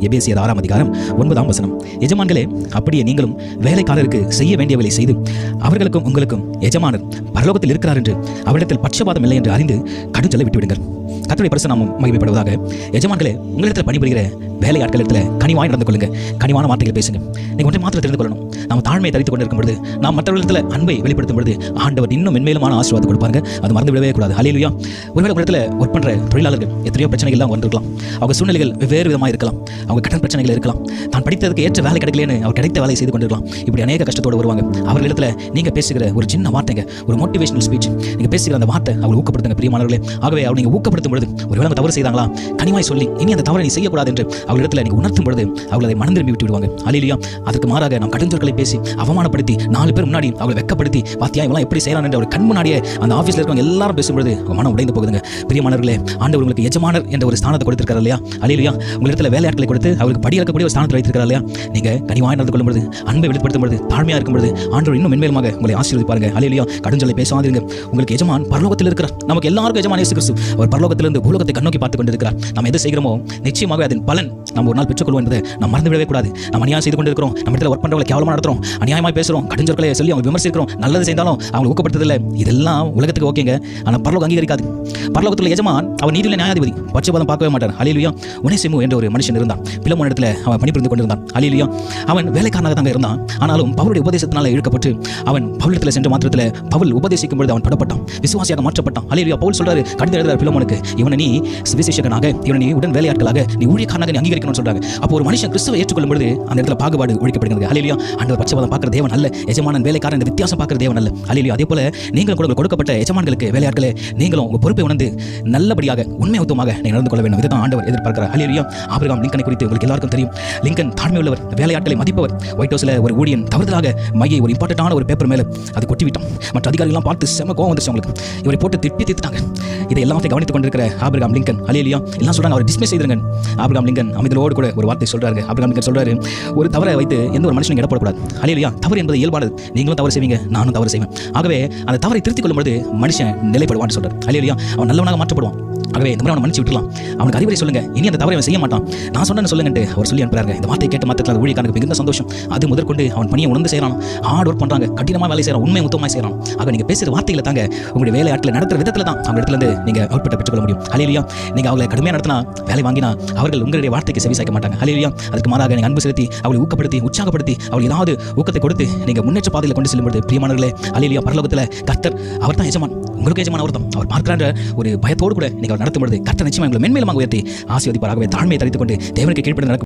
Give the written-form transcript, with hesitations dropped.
எபேசியர் 6ஆம் அதிகாரம் 9ஆம் வசனம். எஜமான்களே, அப்படியே நீங்களும் வேலைக்காரருக்கு செய்ய வேண்டியவளை செய்து அவர்களுக்கும் உங்களுக்கும் எஜமானர் பரலோகத்தில் இருக்கிறார் என்று அவரிடத்தில் பட்சபாதம் இல்லை என்று அறிந்து கடுஞ்சொல்லை விட்டுவிடுங்கள். கர்த்தருடைய பரிசுத்த நாமம் மகிமைப்படுவதாக. எஜமான்களே, உங்களிடத்தில் பணிபுரிகிற வேலையாட்களிடத்தில் கனிவாய் நடந்து கொள்ளுங்க. கனிவான வார்த்தைகள் பேசுங்க. நீங்கள் ஒன்றை மாத்திரம் தெரிந்து கொள்ளணும். நாம் தாழ்மையை தரித்துக் கொண்டிருக்கும் பொழுது, நாம் மற்றவர்களிடத்தில் அன்பை வெளிப்படுத்தும் பொழுது ஆண்டவர் இன்னும் மென்மேலுமான ஆசீர்வாதம் கொடுப்பாங்க. அது மறந்து விடவே கூடாது. ஹல்லேலூயா. ஒருவேளை இடத்துல ஒர்க் பண்ணுற தொழிலாளர்கள் எத்தனையோ பிரச்சனைகள்லாம் வந்திருக்கலாம். அவங்க சூழ்நிலைகள் வெவ்வேறு விதமாக இருக்கலாம். அவங்க கடன் பிரச்சனைகள் இருக்கலாம். தான் படித்ததுக்கு ஏற்ற வேலை கிடைக்கலன்னு அவர் கிடைத்த வேலையை செய்து கொண்டிருக்கலாம். இப்படி அநேக கஷ்டத்தோடு வருவாங்க. அவர்களிடத்தில் நீங்கள் பேசுகிற ஒரு சின்ன வார்த்தைங்க, ஒரு மோட்டிவேஷனல் ஸ்பீச், நீங்கள் பேசுகிற அந்த வார்த்தை அவங்களை ஊக்கப்படுத்துங்க பிரியமானவர்களே. ஆகவே அவர் நீங்கள் ஊக்கப்படுத்தும் பொழுது, ஒருவேளை அவங்க தவறு செய்தாங்களா, கனிவாய் சொல்லி இனி அந்த தவறை நீ செய்யக்கூடாது என்று அவர்களிடத்தில் நீங்கள் உணர்த்தும் பொழுது அவங்களை அதை மனம் திரும்பி விட்டு விடுவாங்க. ஹல்லேலூயா. அதற்கு மாறாக நாம் கடுஞ்சொற்களை பேசி அவமானப்படுத்தி 4 பேர் முன்னாடி அவங்களை வெட்கப்படுத்தி, பாத்தியா இவெல்லாம் எப்படி செய்யறான் என்று அவர் கண் முன்னாடியே அந்த ஆஃபீஸில் இருக்கவங்க எல்லாரும் பேசும்பொழுது அவங்க மனம் உடைந்து போகுதுங்க. பிரியமானவர்களே, ஆண்டவர் உங்களுக்கு எஜமானர் என்ற ஒரு ஸ்தானத்தை கொடுத்திருக்கார் இல்லையா? ஹல்லேலூயா. உங்களிடத்தில் வேலையாட்களை கொடுத்து அவருக்கு படி இறக்கக்கூடிய ஒரு ஸ்தானத்தை வைத்திருக்கிறார் இல்லையா? நீங்கள் கனிவாய் நடந்து கொள்ளும் பொழுது, அன்பை வெளிப்படுத்தும் பொழுது, தாழ்மையாக இருக்கும் பொழுது ஆண்டவர் இன்னும் மென்மேலுமாக உங்களை ஆசீர்வதிப்பாருங்க. ஹல்லேலூயா. கடுஞ்சொல்லை பேசாதீங்க. உங்களுக்கு எஜமான் பரலோகத்தில் இருக்கிறார். நமக்கு எல்லாருக்கும் எஜமான் இயேசு கிறிஸ்து. அவர் பரலோகத்திலிருந்து பூலோகத்தை கண்ணோக்கி பார்த்து கொண்டிருக்கிறார். நம்ம எது செய்கிறோமோ நிச்சயமாக அதன் பலன் நம்ம ஒரு நாள் பெற்றுக்கொள்வோம் என்பதை நாம் மறந்து விடவே கூடாது. நம்ம அநியாயம் செய்து கொண்டிருக்கிறோம். நம்ம இடத்துல ஒர்க் பண்ணுறவங்களை கேவலமாக நடத்துறோம், அநியாயமாக பேசுகிறோம், கடுஞ்சொற்களை சொல்லி அவங்க விமர்சிக்கிறோம், நல்லது செய்தாலும் அவங்க ஊக்கப்படுத்துறதில்லை. இதெல்லாம் உலகத்துக்கு ஓகேங்க. ஆனால் பரலோகம் அங்கீகரிக்காது. பரலோகத்தில் எஜமான் அவர் நீதியுள்ள நியாயாதிபதி, பட்சபாதம் பார்க்கவே மாட்டார். ஹல்லேலூயா. ஒனேசிமு என்ற ஒரு மனுஷன் இருந்தான். பிலமோன் இடத்துல அவன் பணிபுரிந்து கொண்டிருந்தான். ஹல்லேலூயா. அவன் வேலைக்காரனாக தாங்க இருந்தான். ஆனாலும் பவுலுடைய உபதேசத்தினால இழுக்கப்பட்டு அவன் பவுலிடத்தில் சென்ற மாத்திரத்தில் பவுல் உபதேசிக்கும் பொழுது அவன் தொடப்பட்டான், விசுவாசியாக மாற்றப்பட்டான். ஹல்லேலூயா. பவுல் சொல்றாரு, கடிதம் எழுதுறார் பிலமோனுக்கு, இவனை நீ சுவிசேஷகனாக, இவனை நீ உடன் வேலையாட்களாக, நீ ஊழியக்காரனாக நீ அங்கீகரிக்கணும்னு சொல்றாங்க. அப்போ ஒரு மனுஷன் கிறிஸ்துவை ஏற்றுக்கொள்ளும் பொழுது அந்த இடத்துல பாகுபாடு ஒழிக்கப்படுகிறது. ஹல்லேலூயா. ஆண்டவர் பட்சபாதம் பார்க்கிற தேவன் அல்ல. எஜமானன் வேலைக்காரன் இந்த வித்தியாசம் பார்க்கிற தேவன் அல்ல. ஹல்லேலூயா. அதே போல நீங்களும் கூட கொடுக்கப்பட்ட எஜமான்களுக்கு, வேலையாட்களே, நீங்களும் உங்கள் பொறுப்பை உணர்ந்து நல்லபடியாக உண்மையுத்தமாக நீங்கள் நடந்து கொள்ள வேண்டும். இதுதான் ஆண்டவர் எதிர்பார்க்கிறார். ஹல்லேலூயா. ஆபிரகாம் லிங்கனை குறித்து உங்களுக்கு எல்லாருக்கும் தெரியும். லிங்கன் தாழ்மை உள்ளவர், வேலையாட்களை மதிப்பவர். ஒயிட் ஹவுஸில் ஒரு ஊழியன் தவறுதலாக மையை ஒரு இம்பார்ட்டன்டான ஒரு பேப்பர் மேலே அது கொட்டிவிட்டான். மற்ற அதிகாரிகள்லாம் பார்த்து செம கோவம் வந்துச்சு அவங்களுக்கு. இவரை போட்டு திட்டி தீர்த்துட்டாங்க. இதை எல்லாத்தையும் கவனித்துக் கொண்டிருக்கிற ஆபிரகாம் லிங்கன், ஹல்லேலூயா, எல்லாம் சொல்றாங்க அவர் டிஸ்மிஸ் செய்திருங்க. ஆபிரகாம் லிங்கன் அமைதலோடு கூட ஒரு வார்த்தை சொல்றாரு. ஆபிரகாம் லிங்கன் சொல்றாரு, ஒரு தவறை வைத்து எந்த ஒரு மனுஷனுக்கு இடப்படக்கூடாது. ஹல்லேலூயா. தவறு என்பது இயல்பானது. நீங்களும் தவறு செய்வீங்க, நானும் தவறு செய்வேன். ஆகவே அந்த தவறை திருத்திக் கொள்ளும் பொழுது மனுஷன் நிலைப்படுவான்னு சொல்றாரு. ஹல்லேலூயா. அவன் நல்லவனாக மாற்றப்படுவான். ஆகவே இந்த மாதிரி அவனை மன்னிச்சு விட்டுலாம். அவனுக்கு அறிவுரை சொல்லுங்க, இனி அந்த தவறை அவன் செய்ய மாட்டான். நான் சொன்னேன்னு சொல்லுங்கன்ட்டு அவர் சொல்லி அனுப்புறாங்க. இந்த வார்த்தையை கேட்ட மாத்திரத்தில் ஊழியக்காரனுக்கு மிகுந்த சந்தோஷம். அது முதற்கொண்டு அவன் பணியை உணர்ந்து செய்யறான், ஹார்ட் ஒர்க் பண்றாங்க, கடினமாக வேலை செய்யறான், உண்மை உத்தமாக செய்யறான். ஆக நீங்க பேசுகிற வார்த்தைகளை தாங்க உங்களுடைய வேலையாட்களை நடத்துற விதத்தில் தான் அவங்க இடத்துல இருந்து நீங்க அவுட்புட்டை பெற்றுக்கொள்ள முடியும். ஹல்லேலூயா. நீங்க அவங்களை கடுமையாக நடத்தினா, வேலை வாங்கினா அவர்கள் உங்களுடைய வார்த்தைக்கு செவி சாய்க்க மாட்டாங்க. ஹல்லேலூயா. அதுக்கு மாறாக நீங்க அன்பு செலுத்தி அவளை ஊக்கப்படுத்தி உற்சாகப்படுத்தி அவள் ஏதாவது ஊக்கத்தை கொடுத்து நீங்க முன்னேற்ற பாதையில் கொண்டு செல்லும்போது பிரியமானவர்களே, ஹல்லேலூயா, பரலோகத்தில் கர்த்தர் அவர் தான் எஜமான், உங்களுக்கு எஜமான் அவர் தான். அவர் பார்க்கிறான்ற ஒரு பயத்தோடு கூட நீங்கள் நடத்தும் பொழுது கர்த்தர் நிச்சயமாக உங்களை மென்மேலுமாக உயர்த்தி ஆசீர்வதிப்பார். ஆகவே தாழ்மையை தரித்துக் கொண்டு தேவனுக்கு கீழ்ப்படிந்து நடக்கும்